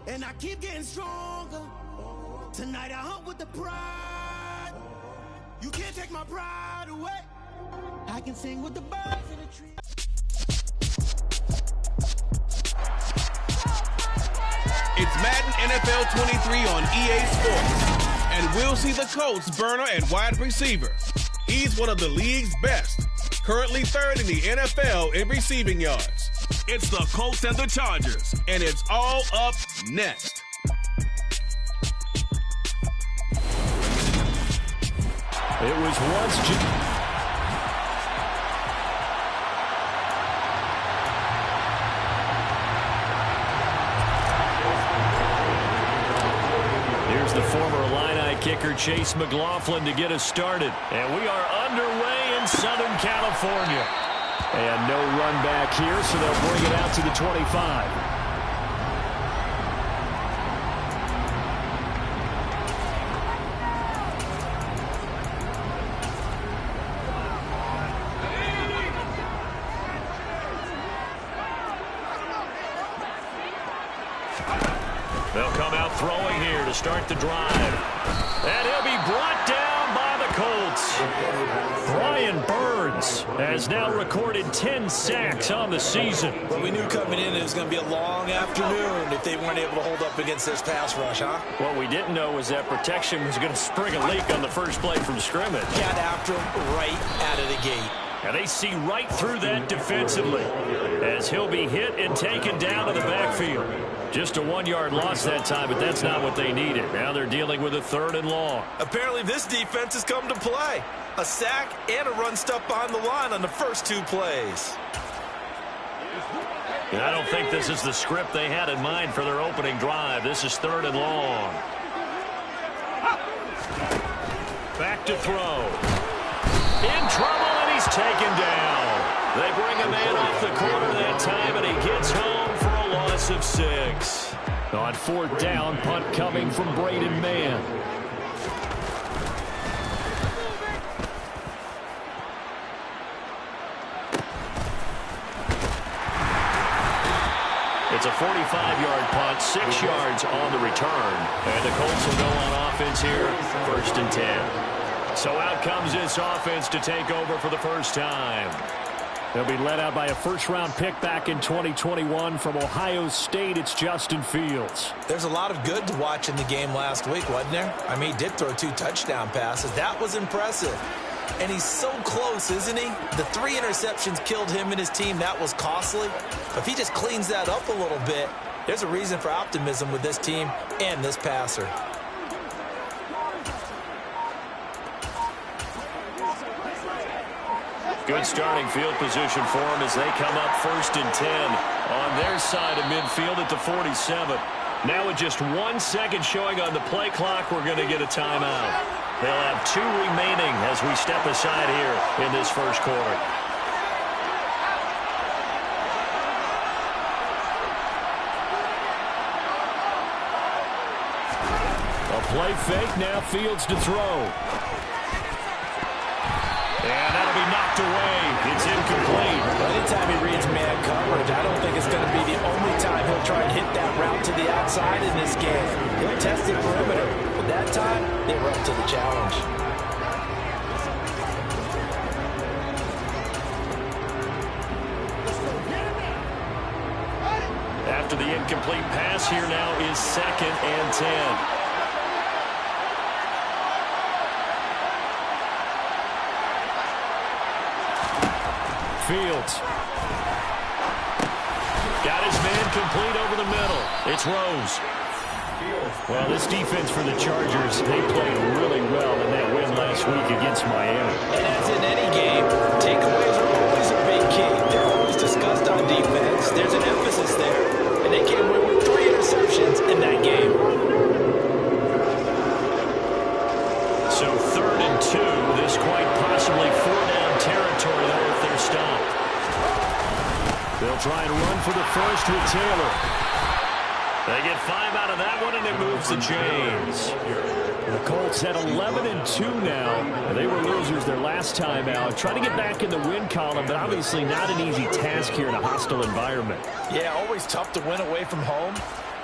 And I keep getting stronger. Tonight I hunt with the pride. You can't take my pride away. I can sing with the birds in the trees. It's Madden NFL 23 on EA Sports. And we'll see the Colts burner at wide receiver. He's one of the league's best. Currently third in the NFL in receiving yards. It's the Colts and the Chargers. And it's all up next. It was once... Here's the former Illini kicker Chase McLaughlin to get us started. And we are underway in Southern California. And no run back here, so they'll bring it out to the 25. They'll come out throwing here to start the drive. And he'll be brought down by the Colts. Brian Burns has now recorded 10 sacks on the season. Well, we knew coming in it was going to be a long afternoon if they weren't able to hold up against this pass rush, huh? What we didn't know was that protection was going to spring a leak on the first play from scrimmage. Got after him right out of the gate. And they see right through that defensively as he'll be hit and taken down to the backfield. Just a 1-yard loss that time, but that's not what they needed. Now they're dealing with a 3rd and long. Apparently this defense has come to play. A sack and a run stuff behind the line on the first 2 plays. And I don't think this is the script they had in mind for their opening drive. This is 3rd and long. Back to throw. In trouble, and he's taken down. They bring a man off the corner that time, and he gets home for a loss of 6. On 4th down, punt coming from Braden Mann. It's a 45-yard punt, 6 yards on the return. And the Colts will go on offense here, 1st and 10. So out comes this offense to take over for the first time. They'll be led out by a first-round pick back in 2021 from Ohio State. It's Justin Fields. There's a lot of good to watch in the game last week, wasn't there? I mean, he did throw 2 touchdown passes. That was impressive. And he's so close, isn't he? The 3 interceptions killed him and his team. That was costly. If he just cleans that up a little bit, there's a reason for optimism with this team and this passer. Good starting field position for them as they come up 1st and 10 on their side of midfield at the 47. Now with just 1 second showing on the play clock, we're going to get a timeout. They'll have 2 remaining as we step aside here in this first quarter. A play fake, now Fields to throw. And that'll be knocked away. It's incomplete. Anytime he reads man coverage, I don't think it's going to be the only time he'll try and hit that route to the outside in this game. He'll test the perimeter. But that time, they were up to the challenge. After the incomplete pass, here now is 2nd and 10. Fields. Got his man complete over the middle. It's Rose. Well, this defense for the Chargers, they played really well in that win last week against Miami. And as in any game, takeaways are always a big key. They're always discussed on defense. There's an emphasis there. And they came away with 3 interceptions in that game. So 3rd and 2. This quite possibly 4-down territory there if they're stopped. They'll try and run for the first with Taylor. They get 5 out of that one, and it moves the chains. The Colts at 11-2 now. They were losers their last time out. Trying to get back in the win column, but obviously not an easy task here in a hostile environment. Yeah, always tough to win away from home.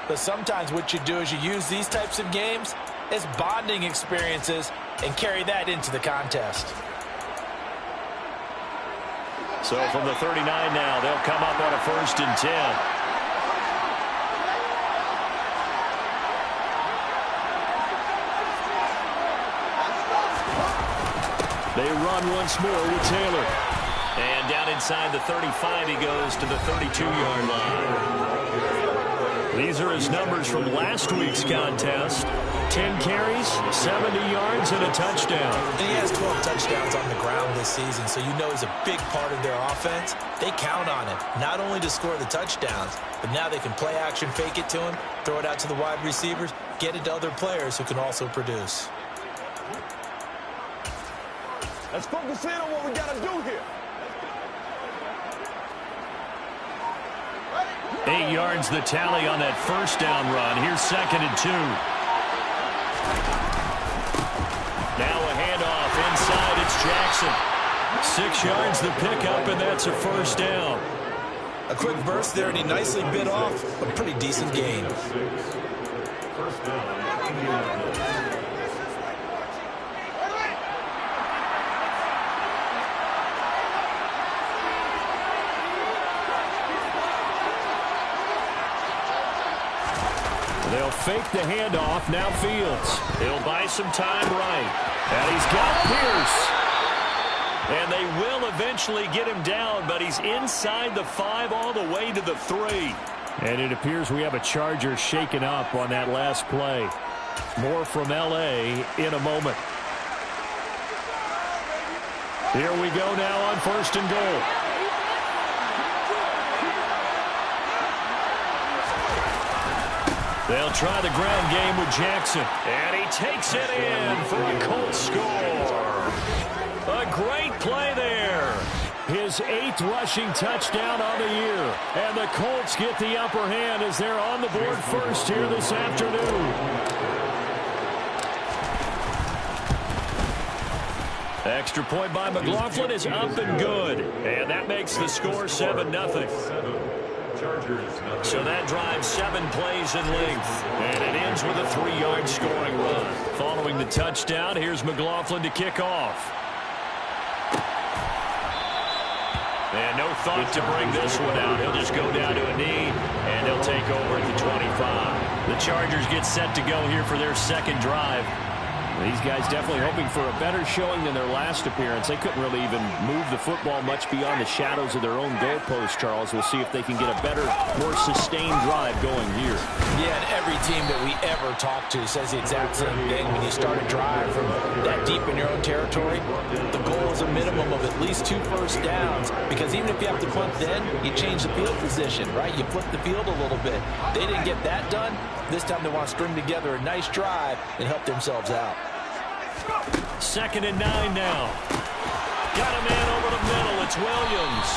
But sometimes what you do is you use these types of games as bonding experiences and carry that into the contest. So from the 39 now, they'll come up on a 1st and 10. They run once more with Taylor. And down inside the 35, he goes to the 32-yard line. These are his numbers from last week's contest. 10 carries, 70 yards, and a touchdown. And he has 12 touchdowns on the ground this season, so you know he's a big part of their offense. They count on him, not only to score the touchdowns, but now they can play action, fake it to him, throw it out to the wide receivers, get it to other players who can also produce. Let's focus in on what we got to do here. 8 yards the tally on that 1st down run. Here's 2nd and 2. Now a handoff inside. It's Jackson. 6 yards the pickup, and that's a 1st down. A quick burst there, and he nicely bit off a pretty decent gain. They'll fake the handoff. Now Fields. He'll buy some time right. And he's got Pierce. And they will eventually get him down, but he's inside the 5 all the way to the 3. And it appears we have a Charger shaken up on that last play. More from L.A. in a moment. Here we go now on 1st and goal. They'll try the ground game with Jackson. And he takes it in for a Colts score. A great play there. His 8th rushing touchdown on the year. And the Colts get the upper hand as they're on the board first here this afternoon. Extra point by McLaughlin is up and good. And that makes the score 7-0. So that drives 7 plays in length. And it ends with a 3-yard scoring run. Following the touchdown, here's McLaughlin to kick off. And no thought to bring this one out. He'll just go down to a knee, and he'll take over at the 25. The Chargers get set to go here for their 2nd drive. These guys definitely hoping for a better showing than their last appearance. They couldn't really even move the football much beyond the shadows of their own goalpost, Charles. We'll see if they can get a better, more sustained drive going here. Yeah, and every team that we ever talk to says the exact same thing. When you start a drive from that deep in your own territory, the goal is a minimum of at least 2 first downs, because even if you have to punt then, you change the field position, right? You flip the field a little bit. They didn't get that done. This time they want to string together a nice drive and help themselves out. 2nd and 9 now. Got a man over the middle. It's Williams.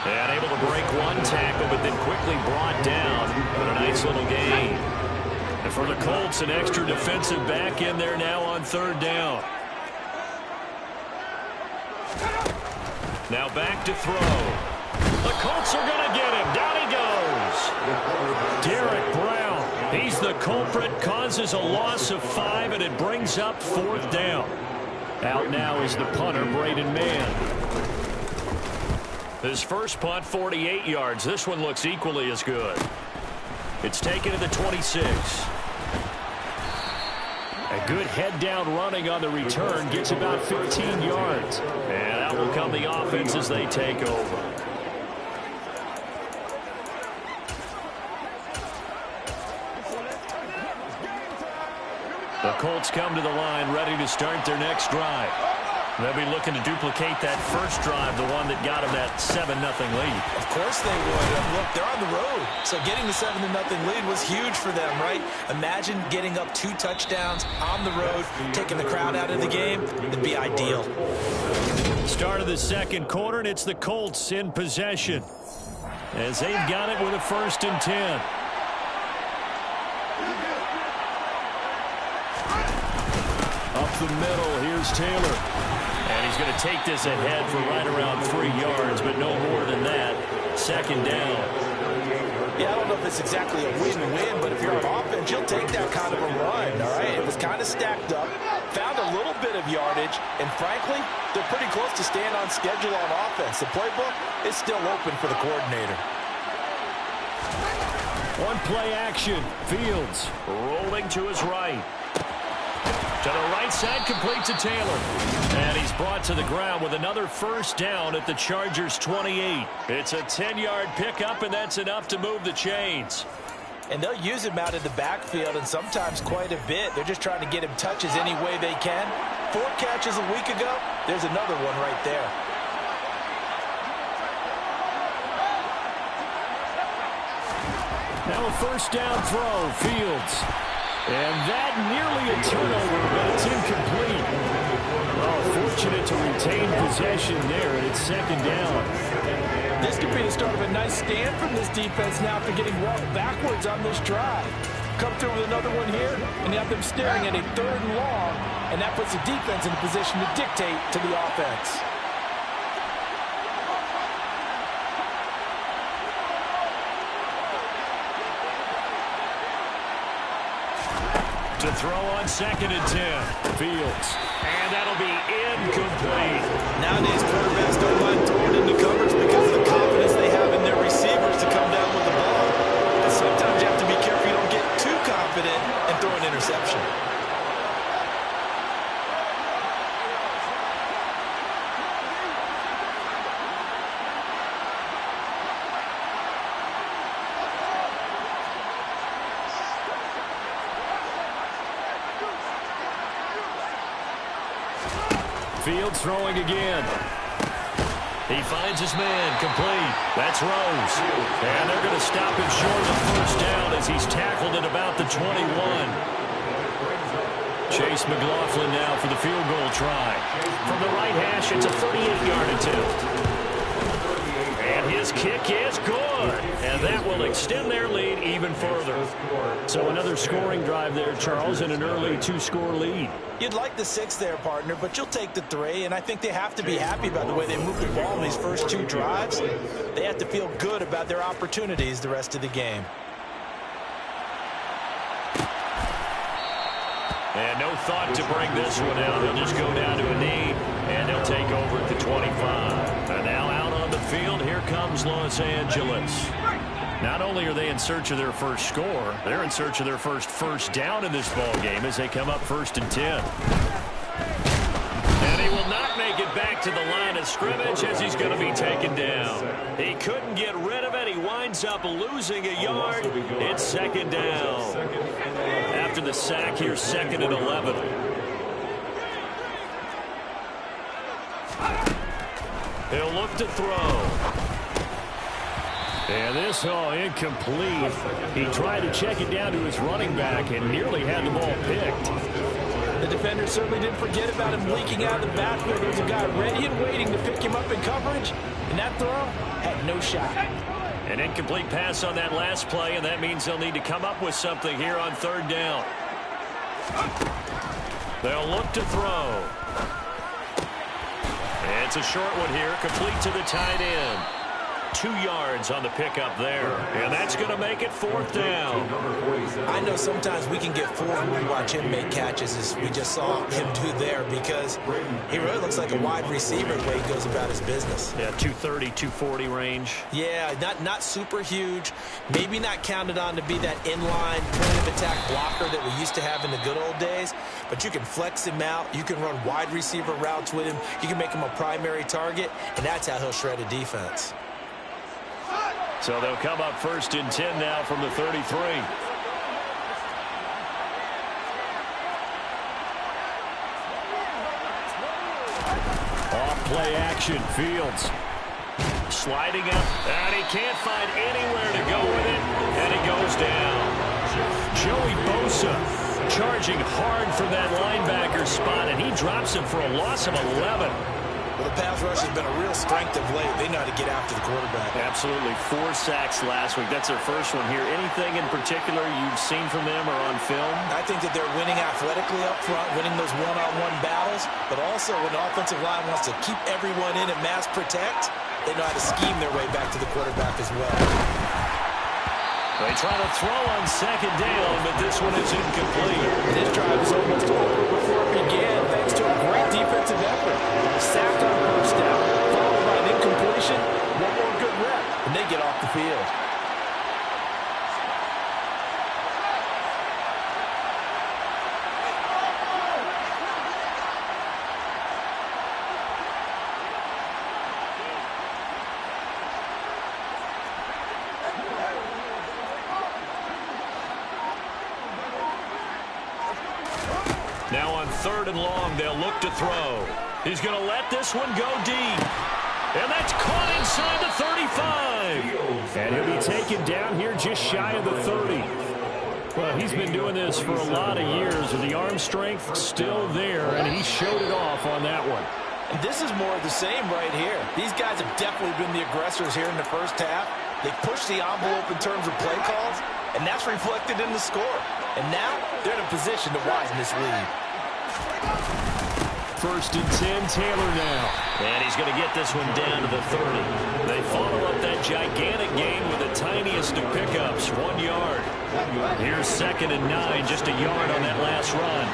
And able to break one tackle, but then quickly brought down. But a nice little gain. And for the Colts, an extra defensive back in there now on 3rd down. Now back to throw. The Colts are going to get him. Down he goes. Derek Brown. He's the culprit, causes a loss of 5, and it brings up 4th down. Out now is the punter, Braden Mann. His first punt, 48 yards. This one looks equally as good. It's taken to the 26. A good head-down running on the return gets about 15 yards. And out will come the offense as they take over. The Colts come to the line ready to start their next drive. They'll be looking to duplicate that first drive, the one that got them that 7-0 lead. Of course they would. Look, they're on the road, so getting the 7-0 lead was huge for them, right? Imagine getting up 2 touchdowns on the road, taking the crowd out of the game. It'd be ideal. Start of the 2nd quarter, and it's the Colts in possession as they've got it with a 1st and 10. Up the middle, here's Taylor. And he's going to take this ahead for right around 3 yards, but no more than that. 2nd down. Yeah, I don't know if it's exactly a win-win, but if you're on offense, you'll take that kind of a run, all right? It was kind of stacked up, found a little bit of yardage, and frankly, they're pretty close to staying on schedule on offense. The playbook is still open for the coordinator. One play action. Fields rolling to his right. To the right side, complete to Taylor. And he's brought to the ground with another first down at the Chargers' 28. It's a 10-yard pickup, and that's enough to move the chains. And they'll use him out of the backfield, and sometimes quite a bit. They're just trying to get him touches any way they can. 4 catches a week ago. There's another one right there. Now a first down throw, Fields. And that nearly a turnover, but it's incomplete. Well, fortunate to retain possession there, and it's second down. This could be the start of a nice stand from this defense now after getting walked backwards on this drive. Come through with another one here, and you have them staring at a 3rd and long, and that puts the defense in a position to dictate to the offense. To throw on 2nd and 10. Fields. And that'll be incomplete. Nowadays, quarterbacks don't mind throwing into coverage because of the confidence they have in their receivers to come down with the ball. But sometimes you have to be careful you don't get too confident and throw an interception. Fields throwing again. He finds his man, complete. That's Rose. And they're going to stop him short of first down as he's tackled at about the 21. Chase McLaughlin now for the field goal try. From the right hash, it's a 38-yard attempt. And his kick is good. And that will extend their lead even further. So another scoring drive there, Charles, and an early 2-score lead. You'd like the 6 there, partner, but you'll take the 3, and I think they have to be happy about the way they moved the ball in these first 2 drives. They have to feel good about their opportunities the rest of the game. And no thought to bring this one out. They'll just go down to a knee, and they'll take over at the 25. And now out on the field, here comes Los Angeles. Not only are they in search of their first score, they're in search of their first down in this ball game as they come up 1st and 10. And he will not make it back to the line of scrimmage as he's going to be taken down. He couldn't get rid of it. He winds up losing a yard. It's 2nd down. After the sack, here's 2nd and 11. He'll look to throw. And this, incomplete. He tried to check it down to his running back and nearly had the ball picked. The defender certainly didn't forget about him leaking out of the backfield. There's a guy ready and waiting to pick him up in coverage, and that throw had no shot. An incomplete pass on that last play, and that means they'll need to come up with something here on 3rd down. They'll look to throw. And it's a short one here, complete to the tight end. 2 yards on the pickup there. And that's going to make it 4th down. I know sometimes we can get fooled when we watch him make catches as we just saw him do there because he really looks like a wide receiver the way he goes about his business. Yeah, 230, 240 range. Yeah, not super huge. Maybe not counted on to be that inline point of attack blocker that we used to have in the good old days. But you can flex him out. You can run wide receiver routes with him. You can make him a primary target, and that's how he'll shred a defense. So they'll come up 1st and 10 now from the 33. Off play action, Fields. Sliding up, and he can't find anywhere to go with it, and he goes down. Joey Bosa charging hard from that linebacker spot, and he drops him for a loss of 11. Well, the pass rush has been a real strength of late. They know how to get after the quarterback. Absolutely. 4 sacks last week. That's their first one here. Anything in particular you've seen from them or on film? I think that they're winning athletically up front, winning those one-on-one battles, but also when the offensive line wants to keep everyone in and mass protect, they know how to scheme their way back to the quarterback as well. They try to throw on second down, but this one is incomplete. This drive is almost over before it began, thanks to a great defensive effort. Sacked on first down, followed by an incompletion, one more good rep, and they get off the field. Now on 3rd and long, they'll look to throw. He's going to let this one go deep. And that's caught inside the 35. And he'll be taken down here just shy of the 30. Well, he's been doing this for a lot of years, and the arm strength still there, and he showed it off on that one. And this is more of the same right here. These guys have definitely been the aggressors here in the first half. They pushed the envelope in terms of play calls, and that's reflected in the score. And now they're in a position to widen this lead. 1st and 10, Taylor now. And he's going to get this one down to the 30. They follow up that gigantic gain with the tiniest of pickups, 1 yard. Here's 2nd and 9, just a yard on that last run.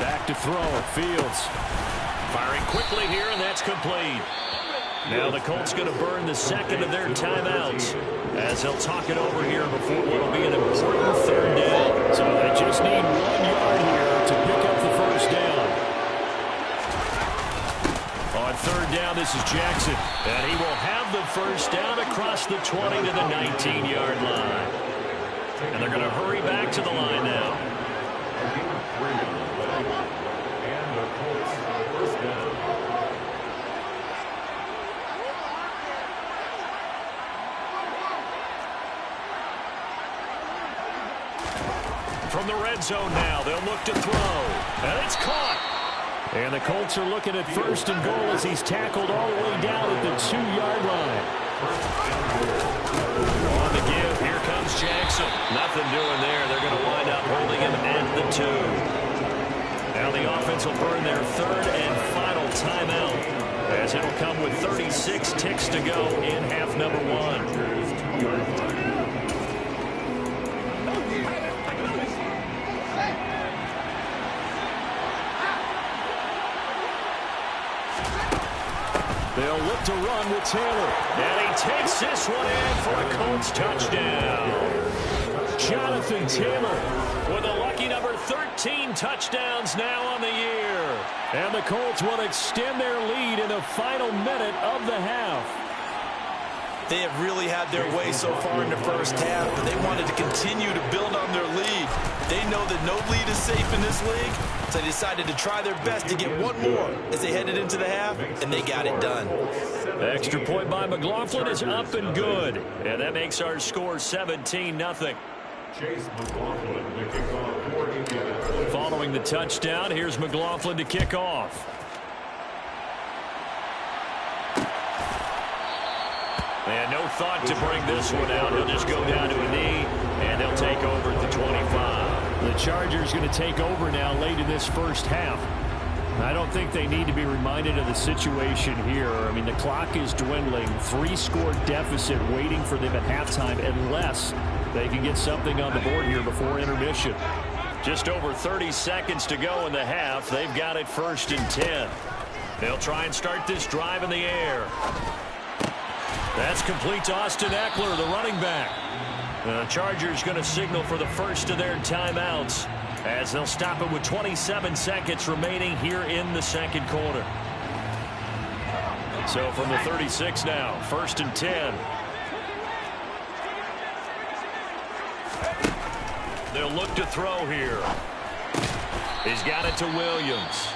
Back to throw, Fields. Firing quickly here, and that's complete. Now the Colts going to burn the second of their timeouts as they'll talk it over here before what will be an important 3rd down. So they just need 1 yard here to pick up the first down. On 3rd down, this is Jackson, and he will have the first down across the 20 to the 19-yard line. And they're going to hurry back to the line now. From the red zone now, they'll look to throw. And it's caught. And the Colts are looking at 1st and goal as he's tackled all the way down at the 2-yard line. On the give, here comes Jackson. Nothing doing there. They're going to wind up holding him at the 2. Now the offense will burn their 3rd and final timeout, as it'll come with 36 ticks to go in half number 1. They'll look to run with Taylor. And he takes this one in for a Colts touchdown. Jonathan Taylor with a lucky number 13 touchdowns now on the year. And the Colts will extend their lead in the final minute of the half. They have really had their way so far in the first half, but they wanted to continue to build on their lead. They know that no lead is safe in this league, so they decided to try their best to get one more as they headed into the half, and they got it done. The extra point by McLaughlin is up and good, and that makes our score 17-0. Following the touchdown, here's McLaughlin to kick off. And no thought to bring this one out. He'll just go down to a knee, and they'll take over at the 25. The Chargers going to take over now late in this first half. I don't think they need to be reminded of the situation here. I mean, the clock is dwindling. 3-score deficit waiting for them at halftime unless they can get something on the board here before intermission. Just over 30 seconds to go in the half. They've got it 1st and 10. They'll try and start this drive in the air. That's complete to Austin Eckler, the running back. The Chargers going to signal for the first of their timeouts as they'll stop it with 27 seconds remaining here in the second quarter. So from the 36 now, 1st and 10. They'll look to throw here. He's got it to Williams.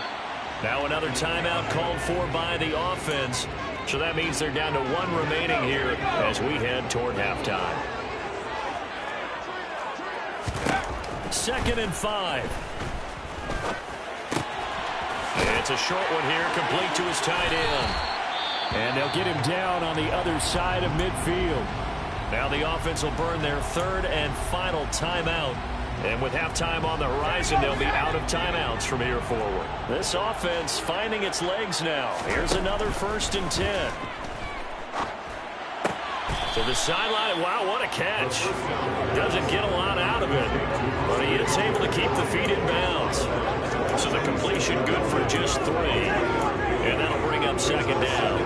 Now another timeout called for by the offense. So that means they're down to 1 remaining here as we head toward halftime. 2nd and 5. It's a short one here, complete to his tight end. And they'll get him down on the other side of midfield. Now the offense will burn their 3rd and final timeout. And with halftime on the horizon, they'll be out of timeouts from here forward. This offense finding its legs now. Here's another 1st and 10. To the sideline. Wow, what a catch. Doesn't get a lot out of it, but he is able to keep the feet in bounds. So the completion good for just 3. And that'll bring up second down.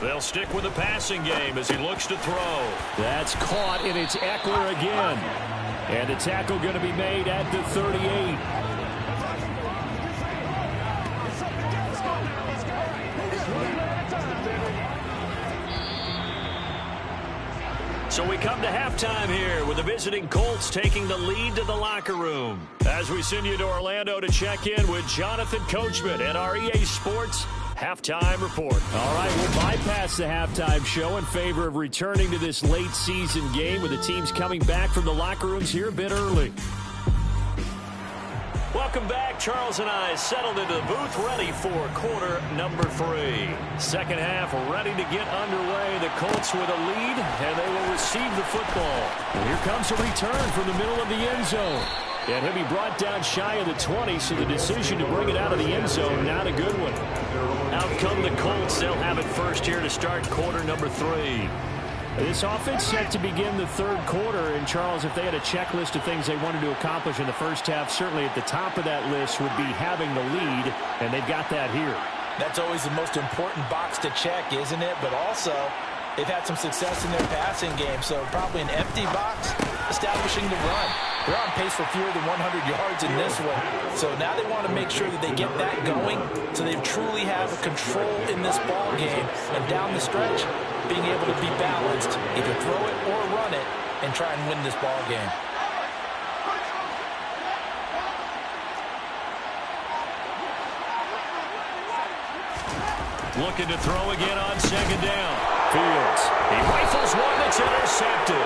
They'll stick with the passing game as he looks to throw. That's caught, and it's Eckler again. And the tackle going to be made at the 38. So we come to halftime here with the visiting Colts taking the lead to the locker room. As we send you to Orlando to check in with Jonathan Coachman at our EA Sports Halftime Report. All right, we'll bypass the halftime show in favor of returning to this late season game with the teams coming back from the locker rooms here a bit early. Welcome back. Charles and I settled into the booth ready for quarter number 3. Second half ready to get underway. The Colts with a lead, and they will receive the football. And here comes a return from the middle of the end zone. And he'll be brought down shy of the 20, so the decision to bring it out of the end zone, not a good one. Out come the Colts. They'll have it first here to start quarter number 3. This offense set to begin the third quarter, and Charles, if they had a checklist of things they wanted to accomplish in the first half, certainly at the top of that list would be having the lead, and they've got that here. That's always the most important box to check, isn't it? But also, they've had some success in their passing game, so probably an empty box, establishing the run. They're on pace for fewer than 100 yards in this one. So now they want to make sure that they get that going so they truly have control in this ball game. And down the stretch, being able to be balanced, either throw it or run it, and try and win this ball game. Looking to throw again on second down. Fields. He rifles one that's intercepted.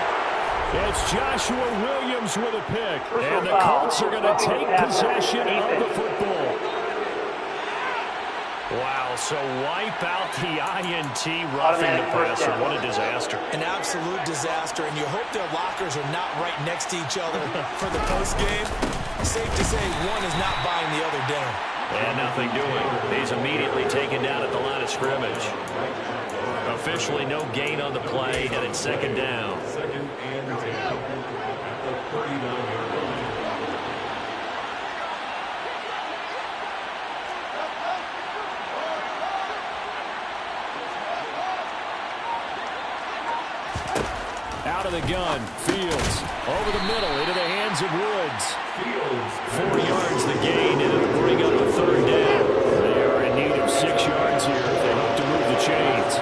It's Joshua Williams with a pick. And the Colts are going to take possession of the football. Wow, so wipe out the INT roughing the passer. What a disaster. An absolute disaster, and you hope their lockers are not right next to each other for the postgame. Safe to say one is not buying the other dinner. And nothing doing. He's immediately taken down at the line of scrimmage. Officially no gain on the play, and it's second down. Out of the gun, Fields over the middle into the hands of Woods. 4 yards the gain, and it'll bring up a third down. They are in need of 6 yards here if they hope to move the chains.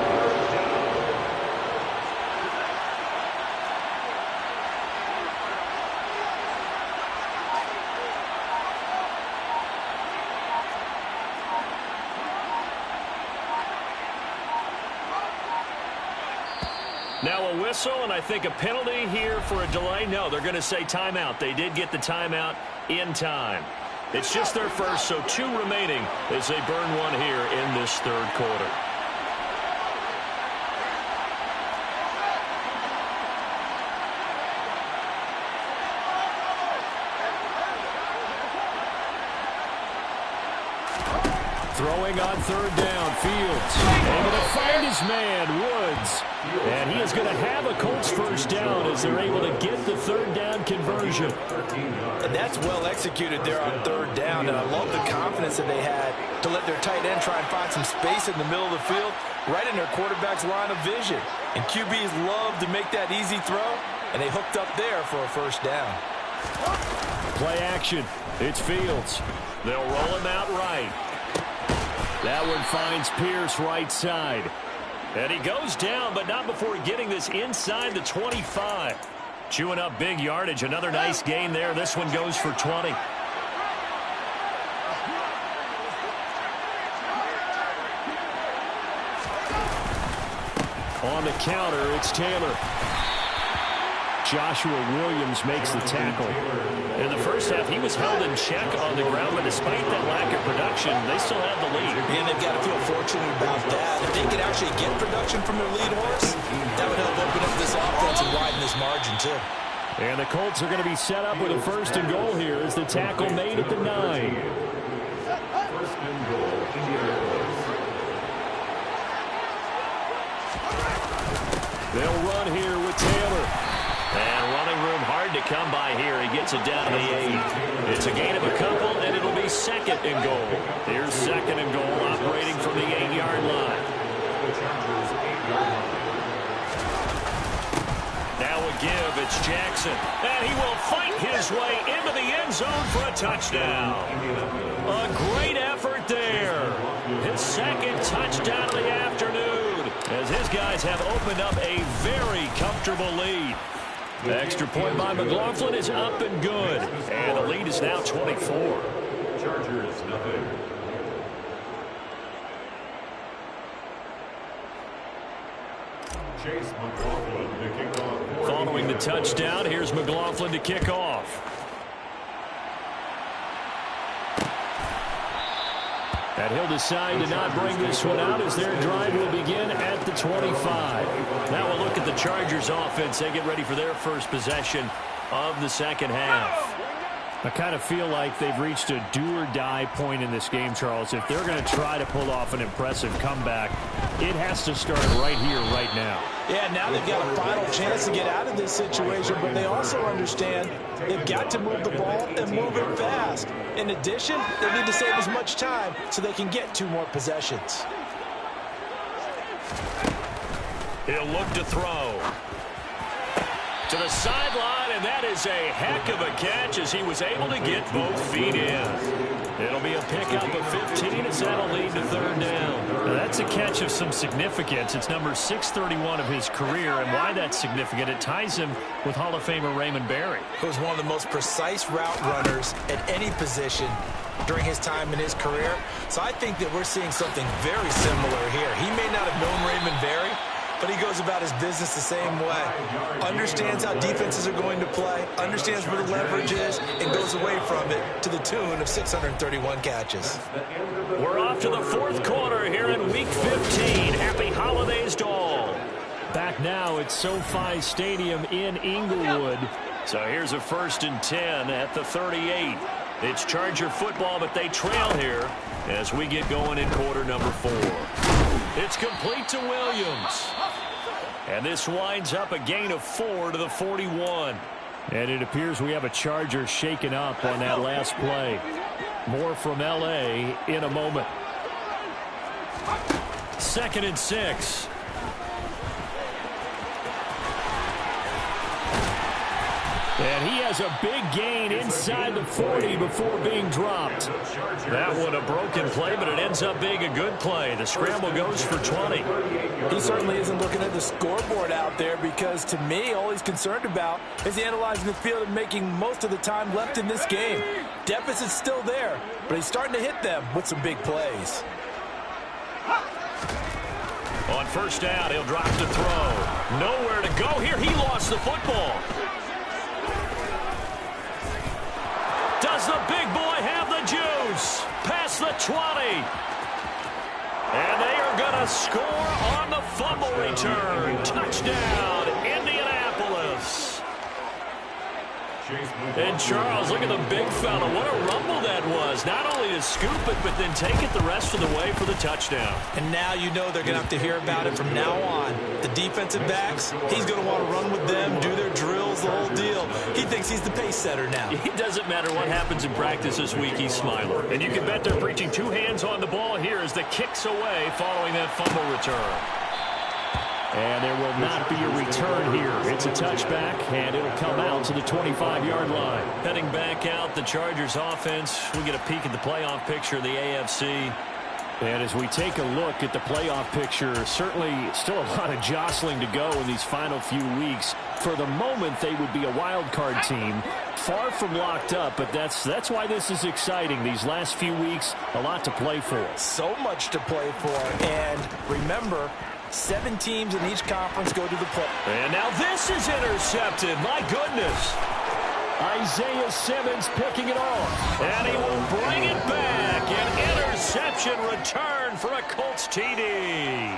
Now a whistle, and I think a penalty here for a delay. No, they're going to say timeout. They did get the timeout in time. It's just their first, so 2 remaining as they burn one here in this third quarter. Throwing on third down, Fields. Able to find his man, Woods. And he is going to have a Colts first down as they're able to get the third down conversion. And that's well executed there on third down. And I love the confidence that they had to let their tight end try and find some space in the middle of the field, right in their quarterback's line of vision. And QBs love to make that easy throw, and they hooked up there for a first down. Play action. It's Fields. They'll roll him out right. That one finds Pierce right side. And he goes down, but not before getting this inside the 25. Chewing up big yardage. Another nice gain there. This one goes for 20. On the counter, it's Taylor. Joshua Williams makes the tackle. In the first half, he was held in check on the ground, but despite that lack of production, they still have the lead. And they've got to feel fortunate about that. If they could actually get production from their lead horse, that would help open up this offense and widen this margin, too. And the Colts are going to be set up with a first and goal here as the tackle made at the 9. They'll run here with Taylor. And running room hard to come by here. He gets it down to the 8. It's a gain of a couple, and it'll be second and goal. Here's second and goal, operating from the 8-yard line. Now a give, it's Jackson. And he will fight his way into the end zone for a touchdown. A great effort there. His second touchdown of the afternoon, as his guys have opened up a very comfortable lead. The extra point by McLaughlin is up and good. And the lead is now 24. Chargers, nothing. Chase McLaughlin to kick off. Following the touchdown, here's McLaughlin to kick off. And he'll decide to not bring this one out as their drive will begin at the 25. Now we'll look at the Chargers offense. They get ready for their first possession of the second half. I kind of feel like they've reached a do-or-die point in this game, Charles. If they're going to try to pull off an impressive comeback, it has to start right here, right now. Yeah, now they've got a final chance to get out of this situation, but they also understand they've got to move the ball and move it fast. In addition, they need to save as much time so they can get 2 more possessions. He'll look to throw. To the sideline, and that is a heck of a catch as he was able to get both feet in. It'll be a pickup of 15 as that'll lead to third down. Now that's a catch of some significance. It's number 631 of his career, and why that's significant, it ties him with Hall of Famer Raymond Berry. He was one of the most precise route runners at any position during his time in his career. So I think that we're seeing something very similar here. He may not have known Raymond Berry, but he goes about his business the same way. Understands how defenses are going to play, understands where the leverage is, and goes away from it to the tune of 631 catches. We're off to the fourth quarter here in Week 15. Happy holidays to all. Back now at SoFi Stadium in Inglewood. So here's a 1st and 10 at the 38. It's Charger football, but they trail here as we get going in quarter number 4. It's complete to Williams. And this winds up a gain of 4 to the 41. And it appears we have a Charger shaken up on that last play. More from L.A. in a moment. 2nd and 6. And he has a big gain inside the 40 before being dropped. That one a broken play, but it ends up being a good play. The scramble goes for 20. He certainly isn't looking at the scoreboard out there because, to me, all he's concerned about is analyzing the field and making most of the time left in this game. Deficit's still there, but he's starting to hit them with some big plays. On 1st down, he'll drop to throw. Nowhere to go here. He lost the football. Does the big boy have the juice? Past the 20. And they are going to score on the fumble return. Touchdown, Indianapolis. And Charles, look at the big fella. What a rumble that was. Not only to scoop it, but then take it the rest of the way for the touchdown. And now you know they're going to have to hear about it from now on. The defensive backs, he's going to want to run with them, do their drills, the whole deal. He thinks he's the pace setter now. It doesn't matter what happens in practice this week, he's smiling. And you can bet they're preaching 2 hands on the ball here as the kick's away following that fumble return. And there will not be a return here. It's a touchback, and it'll come out to the 25-yard line. Heading back out, the Chargers offense. We get a peek at the playoff picture of the AFC. And as we take a look at the playoff picture, certainly still a lot of jostling to go in these final few weeks. For the moment, they would be a wild card team, far from locked up, but that's why this is exciting. These last few weeks, a lot to play for. So much to play for, and remember, 7 teams in each conference go to the play. And now this is intercepted. My goodness. Isaiah Simmons picking it off. And he will bring it back. An interception return for a Colts TD.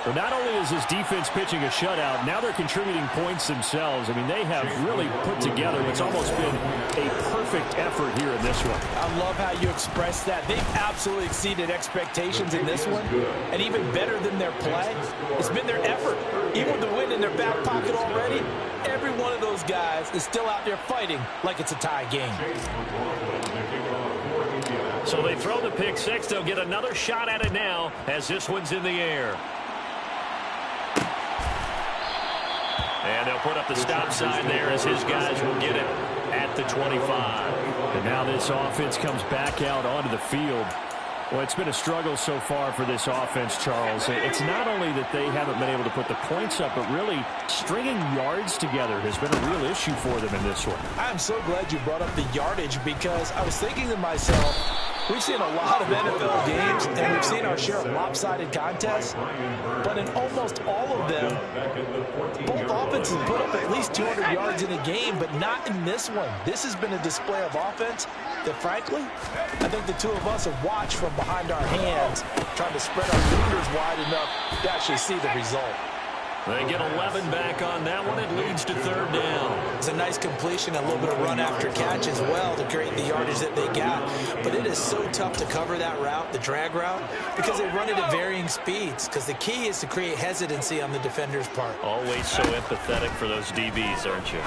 Well, not only is this defense pitching a shutout, now they're contributing points themselves. I mean, they have really put together what's almost been a perfect effort here in this one. I love how you express that. They've absolutely exceeded expectations in this one. And even better than their play, it's been their effort. Even with the win in their back pocket already, every one of those guys is still out there fighting like it's a tie game. So they throw the pick six. They'll get another shot at it now as this one's in the air. And they'll put up the stop sign there as his guys will get it at the 25. And now this offense comes back out onto the field. Well, it's been a struggle so far for this offense, Charles. It's not only that they haven't been able to put the points up, but really stringing yards together has been a real issue for them in this one. I'm so glad you brought up the yardage because I was thinking to myself, we've seen a lot of NFL games, and we've seen our share of lopsided contests, but in almost all of them, both offenses put up at least 200 yards in a game, but not in this one. This has been a display of offense that, frankly, I think the two of us have watched from behind our hands, trying to spread our fingers wide enough to actually see the result. They get 11 back on that one. It leads to third down. It's a nice completion, a little bit of run after catch as well to create the yardage that they got. But it is so tough to cover that route, the drag route, because they run it at varying speeds. Because the key is to create hesitancy on the defender's part. Always so empathetic for those DBs, aren't you?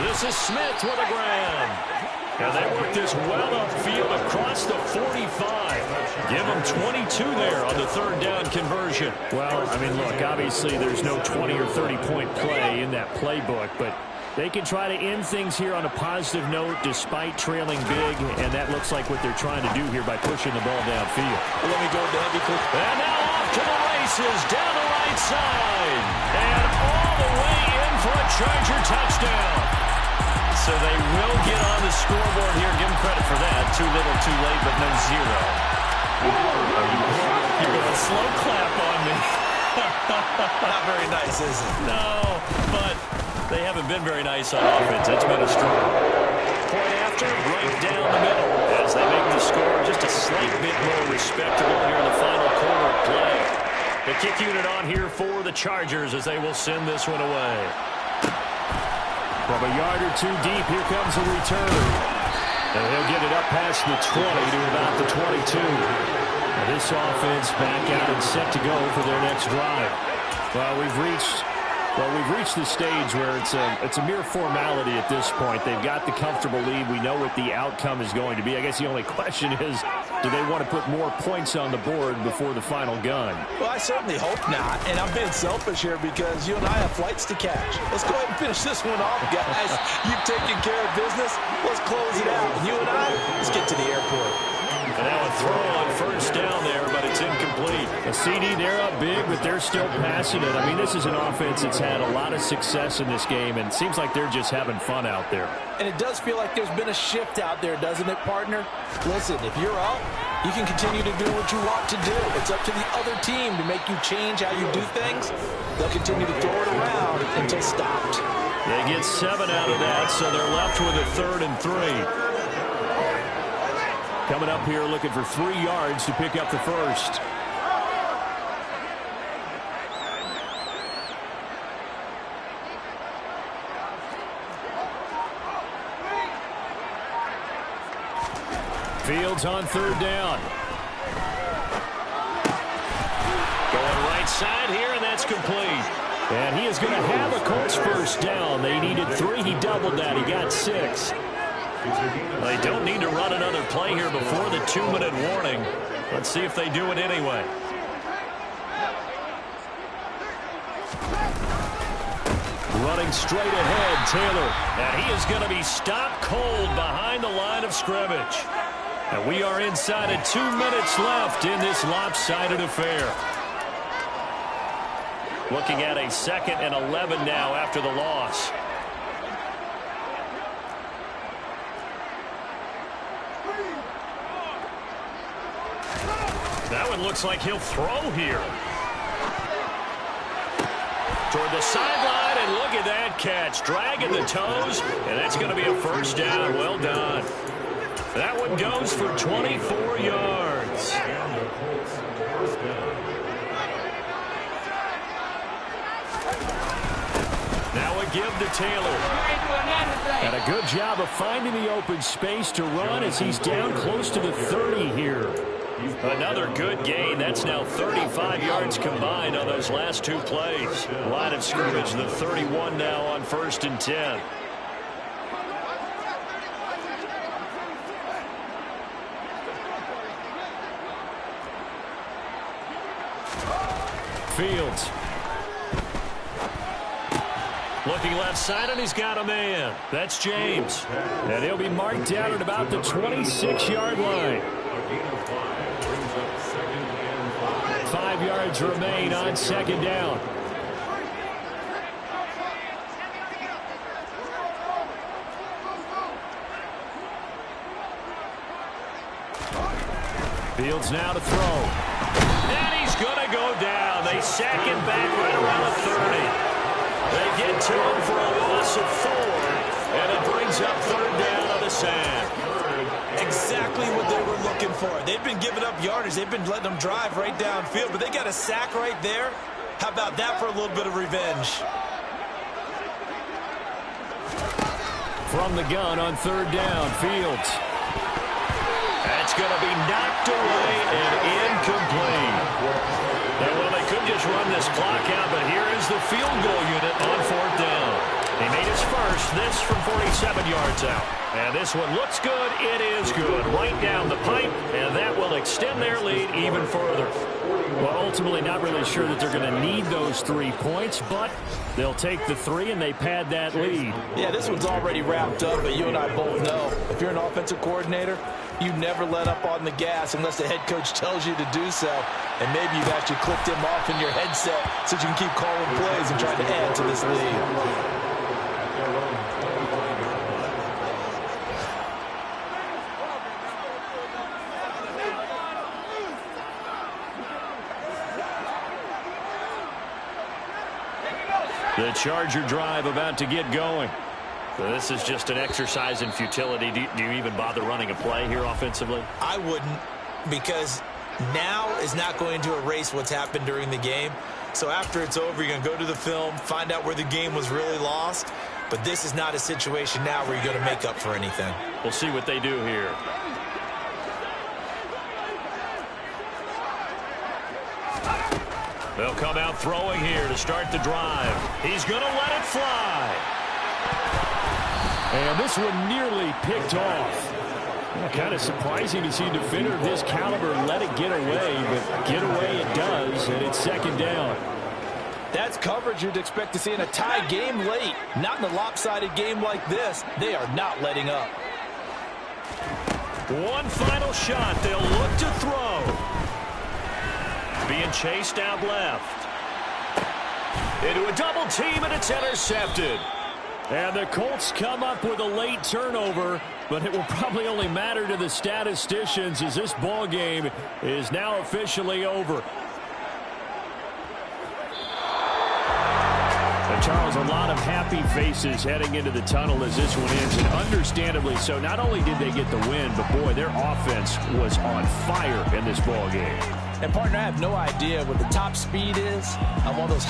This is Smith with a grab. And they work this well upfield across the 45. Give them 22 there on the third down conversion. Well, I mean, look, obviously there's no 20 or 30-point play in that playbook, but they can try to end things here on a positive note despite trailing big, and that looks like what they're trying to do here by pushing the ball downfield. Let me go with the heavy clip. And now off to the races down the right side. And all the way in for a Charger touchdown. So they will get on the scoreboard here. Give them credit for that. Too little, too late, but no zero. You're going to slow clap on me. Not very nice, is it? No, but they haven't been very nice on offense. It's been a struggle. Point after, right down the middle. As they make the score just a slight bit more respectable here in the final quarter of play. The kick unit on here for the Chargers as they will send this one away. From a yard or two deep, here comes a return. And they'll get it up past the 20 to about the 22. And this offense back out and set to go for their next drive. Well, we've reached the stage where it's a mere formality at this point. They've got the comfortable lead. We know what the outcome is going to be. I guess the only question is, do they want to put more points on the board before the final gun? Well, I certainly hope not. And I'm being selfish here because you and I have flights to catch. Let's go ahead and finish this one off, guys. You've taken care of business. Let's close it out. And you and I, let's get to the airport. And now a throw on first down there, but it's incomplete. A CD, they're up big, but they're still passing it. I mean, this is an offense that's had a lot of success in this game, and it seems like they're just having fun out there. And it does feel like there's been a shift out there, doesn't it, partner? Listen, if you're up, you can continue to do what you want to do. It's up to the other team to make you change how you do things. They'll continue to throw it around until stopped. They get 7 out of that, so they're left with a 3rd and 3. Coming up here looking for 3 yards to pick up the first. Fields on 3rd down. Going right side here, and that's complete. And he is going to have a Colts first down. They needed 3. He doubled that. He got 6. They don't need to run another play here before the 2-minute warning. Let's see if they do it anyway. Running straight ahead, Taylor. And he is going to be stopped cold behind the line of scrimmage. And we are inside of 2 minutes left in this lopsided affair. Looking at a 2nd and 11 now after the loss. That one looks like he'll throw here. Toward the sideline, and look at that catch. Dragging the toes, and that's going to be a first down. Well done. That one goes for 24 yards. Now a give to Taylor. And a good job of finding the open space to run as he's down close to the 30 here. Another good gain. That's now 35 yards combined on those last two plays. Line of scrimmage, the 31 now on 1st and 10. Fields. Looking left side, and he's got a man. That's James. And he'll be marked down at about the 26-yard line. 5 yards remain on 2nd down. Fields now to throw. And he's going to go down. They sack him back right around the 30. They get to him for a loss of 4, and it brings up 3rd down on the sack. Exactly what they were looking for. They've been giving up yardage. They've been letting them drive right downfield, but they got a sack right there. How about that for a little bit of revenge? From the gun on 3rd down, Fields. That's going to be knocked away and incomplete. Well, they could just run this clock out, but here is the field goal unit on 4th down. He made his first, this from 47 yards out. And this one looks good. It is good. Right down the pipe, and that will extend their lead even further. Well, ultimately not really sure that they're going to need those 3 points, but they'll take the 3 and they pad that lead. Yeah, this one's already wrapped up, but you and I both know if you're an offensive coordinator, you never let up on the gas unless the head coach tells you to do so. And maybe you've actually clicked him off in your headset so you can keep calling plays and trying to add to this lead. The Charger drive about to get going. So this is just an exercise in futility. Do you even bother running a play here offensively? I wouldn't, because now is not going to erase what's happened during the game. So after it's over, you're going to go to the film, find out where the game was really lost. But this is not a situation now where you're going to make up for anything. We'll see what they do here. They'll come out throwing here to start the drive. He's going to let it fly. And this one nearly picked off. Kind of surprising to see a defender of this caliber let it get away, but get away it does, and it's 2nd down. That's coverage you'd expect to see in a tie game late. Not in a lopsided game like this. They are not letting up. One final shot. They'll look to throw. Being chased out left. Into a double team, and it's intercepted. And the Colts come up with a late turnover, but it will probably only matter to the statisticians as this ball game is now officially over. And Charles, a lot of happy faces heading into the tunnel as this one ends, and understandably so. Not only did they get the win, but boy, their offense was on fire in this ball game. And partner, I have no idea what the top speed is on one of those